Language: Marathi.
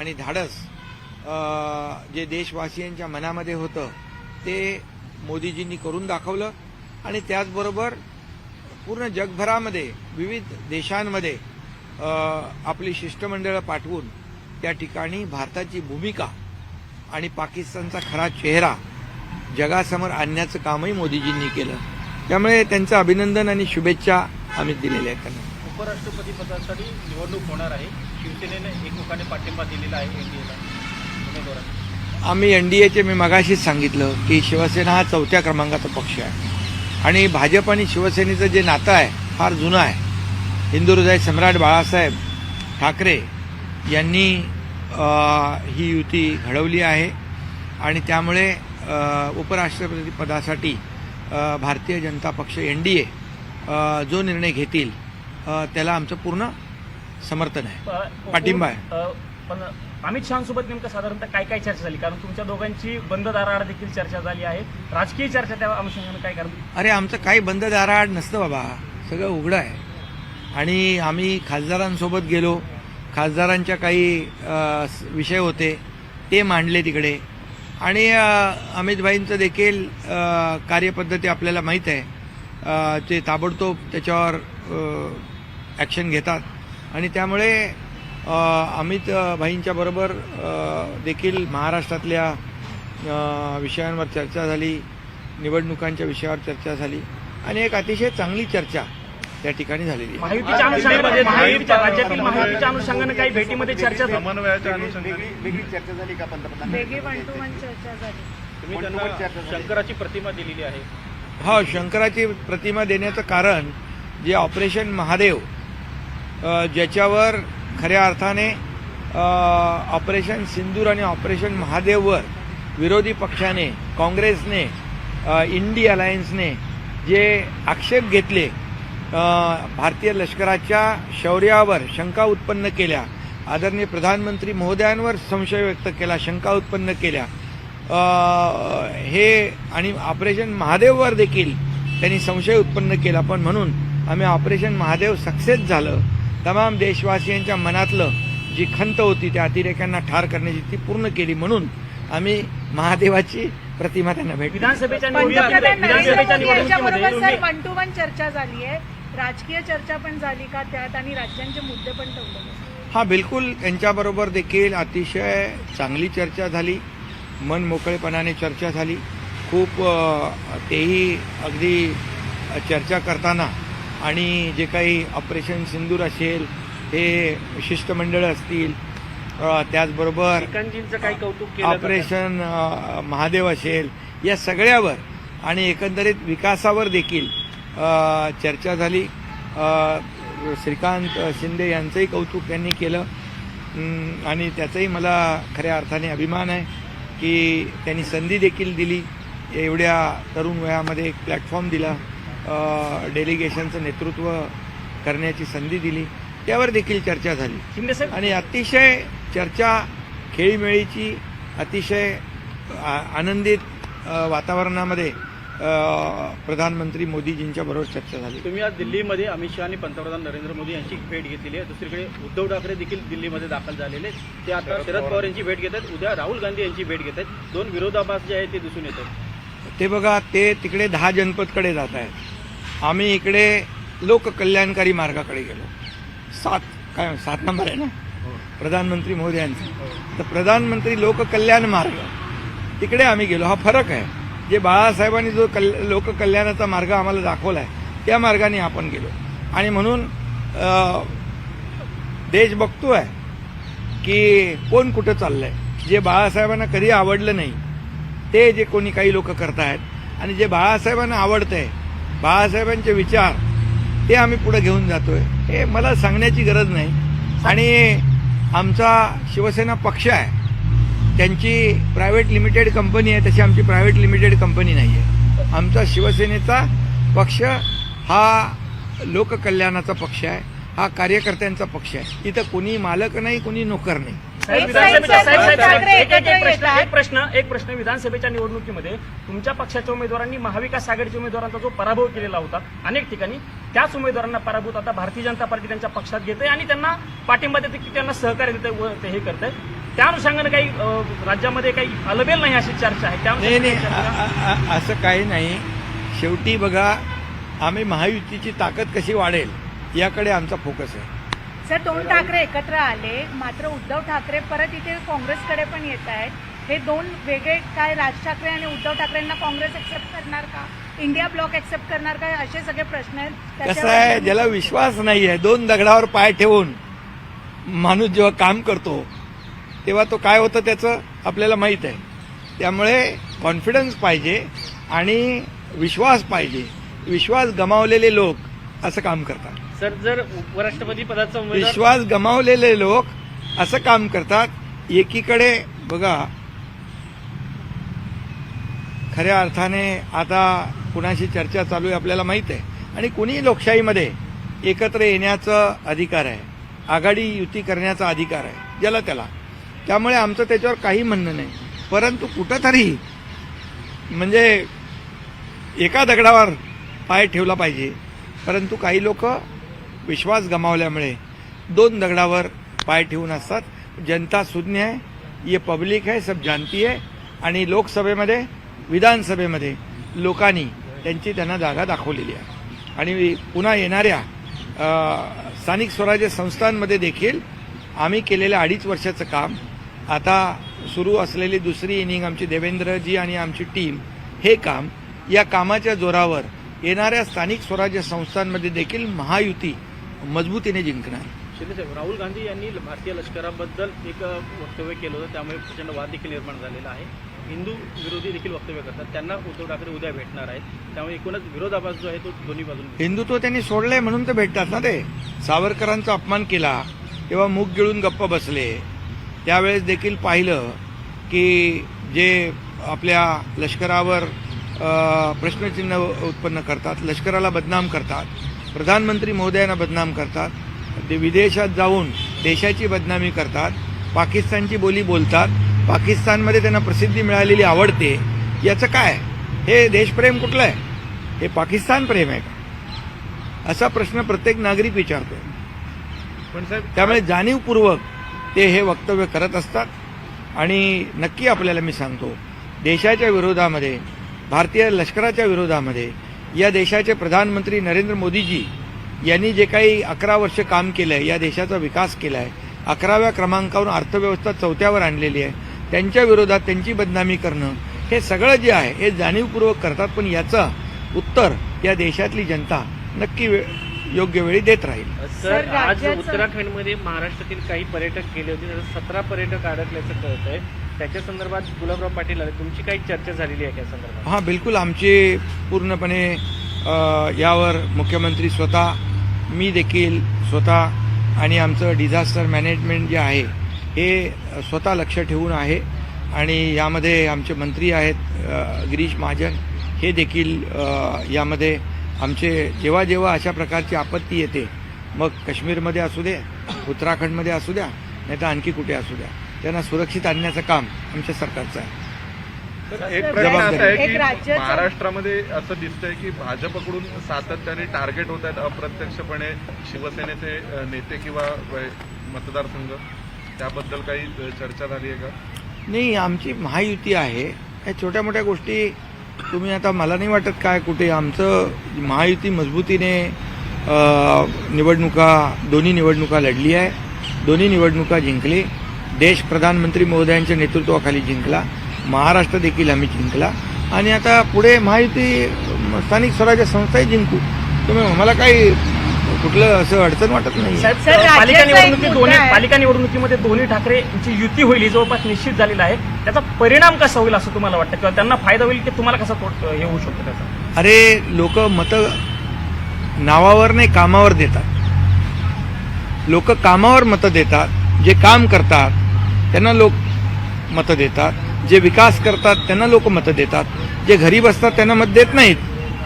आणि धाडस जे देशवासियांच्या मनामध्ये होतं ते मोदीजींनी करून दाखवलं आणि त्याचबरोबर पूर्ण जगभरामध्ये विविध देशांमध्ये आपली शिष्टमंडळं पाठवून त्या ठिकाणी भारताची भूमिका आणि पाकिस्तानचा खरा चेहरा जगासमोर आणण्याचं कामही मोदीजींनी केलं. त्यामुळे त्यांचं अभिनंदन आणि शुभेच्छा आम्ही दिलेल्या आहेत त्यांना. उपराष्ट्रपती पदासाठी निवडणूक होणार आहे. शिवसेनेने एकमुखाने पाठिंबा दिलेला आहे एनडीएला उमेदवारांना. आम्ही एनडीएचे मी मगाशीच सांगितलं की शिवसेना हा 4थ्या क्रमांकाचा पक्ष आहे आणि भाजप आणि शिवसेनेचं जे नातं आहे फार जुनं आहे. हिंदू हृदय सम्राट बाळासाहेब ठाकरे यांनी ही युती घडवली आहे आणि त्यामुळे उपराष्ट्रपती पदासाठी भारतीय जनता पक्ष एनडीए जो निर्णय घेतील त्याला आमचं पूर्ण समर्थन आहे, पाठिंबा आहे. पण अमित शहांसोबत नेमकं साधारणतः काय काय चर्चा झाली? कारण तुमच्या दोघांची बंद दाराआड देखील चर्चा झाली आहे. राजकीय चर्चा त्या अनुषंगाने काय कारण? अरे आमचं काही बंद दाराआड नसतं बाबा, सगळं उघडं आहे. आणि आम्ही खासदारांसोबत गेलो, खासदारांच्या काही विषय होते ते मांडले तिकडे आणि अमितभाईंचं देखील कार्यपद्धती आपल्याला माहीत आहे. ते ताबडतोब त्याच्यावर ॲक्शन घेतात आणि त्यामुळे अमित भाईंच्या बरोबर देखील महाराष्ट्रातल्या विषयांवर चर्चा झाली, निवडणुकांच्या विषयावर चर्चा झाली आणि एक अतिशय चांगली चर्चा त्या ठिकाणी झालेली. महायुतीच्या राज्यातील महायुतीच्या अनुषंगाने काही भेटीमध्ये चर्चा समन्वयाच्या अनुषंगाने वेगळी चर्चा झाली का? पंतप्रधान वेगळी वन टू वन चर्चा झाली. तुम्ही त्यांना शंकराची प्रतिमा दिलेली आहे. हो, शंकराची प्रतिमा देण्याचं कारण जे ऑपरेशन महादेव ज्याच्यावर खऱ्या अर्थाने ऑपरेशन सिंदूर आणि ऑपरेशन महादेववर विरोधी पक्षाने, काँग्रेसने, इंडी अलायन्सने जे आक्षेप घेतले, भारतीय लष्कराच्या शौर्यावर शंका उत्पन्न केल्या, आदरणीय प्रधानमंत्री महोदयांवर संशय व्यक्त केला, शंका उत्पन्न केल्या, हे आणि ऑपरेशन महादेववर देखील त्यांनी संशय उत्पन्न केला. पण म्हणून आम्ही ऑपरेशन महादेव सक्सेस झालं. तमाम देशवासियांच्या मनातलं जी खंत होती त्या अतिरेक्यांना ठार करण्याची ती पूर्ण केली. म्हणून आम्ही महादेवाची प्रतिमा त्यांना भेट. विधानसभेच्या वन टू वन चर्चा झाली आहे, राजकीय चर्चा पण झाली का त्यात आणि राज्यांचे मुद्दे पण ठेवले? हा, बिलकुल. त्यांच्याबरोबर देखील अतिशय चांगली चर्चा झाली, मन मोकळेपणाने चर्चा झाली. खूप तेही अगदी चर्चा करताना आणि जे काही ऑपरेशन सिंदूर असेल, हे शिष्टमंडळ असतील, त्याचबरोबर काही कौतुक ऑपरेशन महादेव असेल, या सगळ्यावर आणि एकंदरीत विकासावर देखील चर्चा झाली. श्रीकांत शिंदे यांचंही कौतुक त्यांनी केलं आणि त्याचाही मला खऱ्या अर्थाने अभिमान आहे की त्यांनी संधी देखील दिली, एवढ्या तरुण वयामध्ये एक प्लॅटफॉर्म दिला, डेलिगेशनचं नेतृत्व करण्याची संधी दिली, त्यावर देखील चर्चा झाली. आणि अतिशय चर्चा खेळीमेळीची, अतिशय आनंदित वातावरणामध्ये प्रधानमंत्री मोदीजींच्या बरोबर चर्चा झाली. तुम्ही आज दिल्लीमध्ये अमित शहा आणि पंतप्रधान नरेंद्र मोदी यांची भेट घेतलेली आहे. दुसरीकडे उद्धव ठाकरे देखील दिल्लीमध्ये दाखल झालेले, ते आता शरद पवार यांची भेट घेत आहेत, उद्या राहुल गांधी यांची भेट घेत आहेत. दोन विरोधाभास जे आहे ते दिसून येतात. ते बघा, ते तिकडे 10 जनपदकडे जात आहेत, आम्ही इकडे लोककल्याणकारी मार्गाकडे गेलो. 7 नंबर आहे ना प्रधानमंत्री मोदयांचा, तर प्रधानमंत्री लोककल्याण मार्ग तिकडे आम्ही गेलो. हा फरक आहे. जे बाळासाहेबांनी जो लोककल्याणाचा मार्ग आम्हाला दाखवला आहे त्या मार्गाने आपण गेलो आणि म्हणून देश बघतोय की कोण कुठं चाललंय. जे बाळासाहेबांना कधी आवडलं नाही ते जे कोणी काही लोक करतायत आणि जे बाळासाहेबांना आवडतंय, बाळासाहेबांचे विचार, ते आम्ही पुढे घेऊन जातोय. हे मला सांगण्याची गरज नाही. आणि आमचा शिवसेना पक्ष आहे, त्यांची प्रायव्हेट लिमिटेड कंपनी आहे, तशी आमची प्रायव्हेट लिमिटेड कंपनी नाही आहे. आमचा शिवसेनेचा पक्ष हा लोककल्याणाचा पक्ष आहे, हा कार्यकर्त्यांचा पक्ष आहे. इथं कोणी मालक नाही, कोणी नोकर नाही. एक प्रश्न विधानसभेच्या निवडणुकीमध्ये तुमच्या पक्षाच्या उमेदवारांनी महाविकास आघाडीच्या उमेदवारांचा जो पराभव केलेला होता अनेक ठिकाणी, त्याच उमेदवारांना पराभूत आता भारतीय जनता पार्टी त्यांच्या पक्षात घेते आणि त्यांना पाठिंबा देते की त्यांना सहकार्य देते व ते हे करते. त्या अनुषंगाने काही राज्यामध्ये काही अलबेल नाही अशी चर्चा आहे त्या नाही नाही अनुषंगाने असं काही नाही. शेवटी बघा, आम्ही महायुतीची ताकद कशी वाढेल याकडे आमचा फोकस आहे. सर, 2 ठाकरे एकत्र आले, मात्र उद्धव ठाकरे परत इथे काँग्रेसकडे पण येत आहेत. हे 2 वेगळे काय, राज ठाकरे आणि उद्धव ठाकरेंना काँग्रेस एक्सेप्ट करणार का, इंडिया ब्लॉक एक्सेप्ट करणार का, असे सगळे प्रश्न आहेत. कसं त्याच्यावर- आहे, ज्याला विश्वास नाही आहे, 2 दगडावर पाय ठेवून माणूस जेव्हा काम करतो तेव्हा तो काय होतं त्याचं आपल्याला माहीत आहे. त्यामुळे कॉन्फिडन्स पाहिजे आणि विश्वास पाहिजे. विश्वास गमावलेले लोक असं काम करतात. सर, जर उपराष्ट्रपती पदाचा उमेदवार विश्वास गमावलेले लोक असं काम करतात. एकीकडे बघा, खऱ्या अर्थाने आता कुणाशी चर्चा चालू आहे आपल्याला माहीत आहे, आणि कुणी लोकशाहीमध्ये एकत्र येण्याचा अधिकार आहे, आघाडी युती करण्याचा अधिकार आहे ज्याला त्याला. त्यामुळे आमचं त्याच्यावर काही म्हणणं नाही. परंतु कुठंतरी म्हणजे एका दगडावर पाय ठेवला पाहिजे. परंतु काही लोक विश्वास गमावल्यामुळे 2 दगडावर पाय ठेवून असतात. जनता सुज्ञ है, ये पब्लिक है, सब जानती है. आणि लोकसभेमध्ये, विधानसभेमध्ये लोकांनी त्यांना जागा दाखवलेली आहे. आणि पुन्हा येणाऱ्या स्थानिक स्वराज्य संस्थांमध्ये देखील आम्ही केलेल्या 2.5 वर्षाचं काम, आता सुरू असलेली दुसरी इनिंग आमची देवेंद्रजी आणि आमची टीम, हे काम, या कामाच्या जोरावर येणाऱ्या स्थानिक स्वराज्य संस्थांमध्ये देखील महायुती मजबूतीने जिंकणार. शिंदे साहेब, राहुल गांधी यांनी भारतीय लष्कराबद्दल एक वक्तव्य केलं होतं, त्यामुळे प्रचंड वाद देखील निर्माण झालेला आहे. हिंदू विरोधी देखील वक्तव्य करतात. त्यांना उद्धव ठाकरे उद्या भेटणार आहेत. त्यामुळे एकूणच विरोधाभास जो आहे तो दोन्ही बाजून. हिंदुत्व त्यांनी सोडलंय म्हणून ते भेटतात ना. ते सावरकरांचा अपमान केला तेव्हा मूग गिळून गप्प बसले. त्यावेळेस देखील पाहिलं की जे आपल्या लष्करावर प्रश्नचिन्ह उत्पन्न करतात, लष्कराला बदनाम करतात, प्रधानमंत्री महोदयांना बदनाम करतात, ते विदेशात जाऊन देशाची बदनामी करतात, पाकिस्तानची बोली बोलतात, पाकिस्तानमध्ये त्यांना प्रसिद्धी मिळालेली आवडते. याचं काय? हे देशप्रेम कुठलं आहे? हे पाकिस्तान प्रेम आहे का? असा प्रश्न प्रत्येक नागरिक विचारतो. पण साहेब, त्यामुळे जाणीवपूर्वक ते हे वक्तव्य करत असतात. आणि नक्की आपल्याला मी सांगतो, देशाच्या विरोधामध्ये, भारतीय लष्कराच्या विरोधामध्ये या देशाचे प्रधानमंत्री नरेंद्र मोदीजी यांनी जे काही 11 वर्ष काम केलं आहे, या देशाचा विकास केला आहे, 11व्या क्रमांकावरून अर्थव्यवस्था 4थ्यावर आणलेली आहे, त्यांच्या विरोधात त्यांची बदनामी करणं, हे सगळं जे आहे हे जाणीवपूर्वक करतात. पण याचं उत्तर या देशातली जनता नक्की योग्य वेळी देत राहील. सर, आज राज्याचं- उत्तराखंडमध्ये महाराष्ट्रातील काही पर्यटक गेले होते, त्याचं 17 पर्यटक अडकल्याचं कळत आहे. त्याच्या संदर्भात गुलाबराव पाटील आले, तुमची काही चर्चा झालेली आहे त्या संदर्भात? हां, बिलकुल. आमची पूर्णपणे यावर मुख्यमंत्री स्वतः, मी देखील स्वतः आणि आमचं डिझास्टर मॅनेजमेंट जे आहे हे स्वतः लक्ष ठेवून आहे. आणि यामध्ये आमचे मंत्री आहेत गिरीश महाजन, हे देखील यामध्ये आमचे जेव्हा जेव्हा अशा प्रकारची आपत्ती येते, मग काश्मीरमध्ये असू दे, उत्तराखंडमध्ये असू द्या, नाही तर आणखी कुठे असू द्या, त्यांना सुरक्षित आणण्याचं काम आमच्या सरकारचं आहे. एक प्रश्न असा आहे एक की राज्याचं- महाराष्ट्रामध्ये असं दिसतंय की भाजपकडून सातत्याने टार्गेट होत आहेत अप्रत्यक्षपणे शिवसेनेचे नेते किंवा मतदारसंघ. त्याबद्दल काही चर्चा झाली आहे का? नाही, आमची महायुती आहे. या छोट्या मोठ्या गोष्टी तुम्ही आता, मला नाही वाटत काय कुठे. आमचं महायुती मजबूतीने दोन्ही निवडणुका लढली आहे, दोन्ही निवडणुका जिंकली. देश प्रधानमंत्री महोदयांच्या नेतृत्वाखाली जिंकला, महाराष्ट्र देखील आम्ही जिंकला. आणि आता पुढे महायुती स्थानिक स्वराज्य संस्थाही जिंकू. तुम्ही मला काही कुठलं असं अडचण वाटत नाही. सर, राज्याचा पालिका एक मुद्दा आहे. पालिका निवडणुकीमध्ये दोन्ही ठाकरेंची युती होईल, ही जवळपास निश्चित झालेला आहे. त्याचा परिणाम कसा होईल असं तुम्हाला वाटतं, किंवा त्यांना फायदा होईल की तुम्हाला कसा हे होऊ शकतो त्याचा? अरे, लोक मतं नावावर नाही, कामावर देतात. लोक कामावर मतं देतात. जे काम करतात त्यांना लोक मतं देतात, जे विकास करतात त्यांना लोक मतं देतात, जे घरी बसतात त्यांना मत देत नाहीत.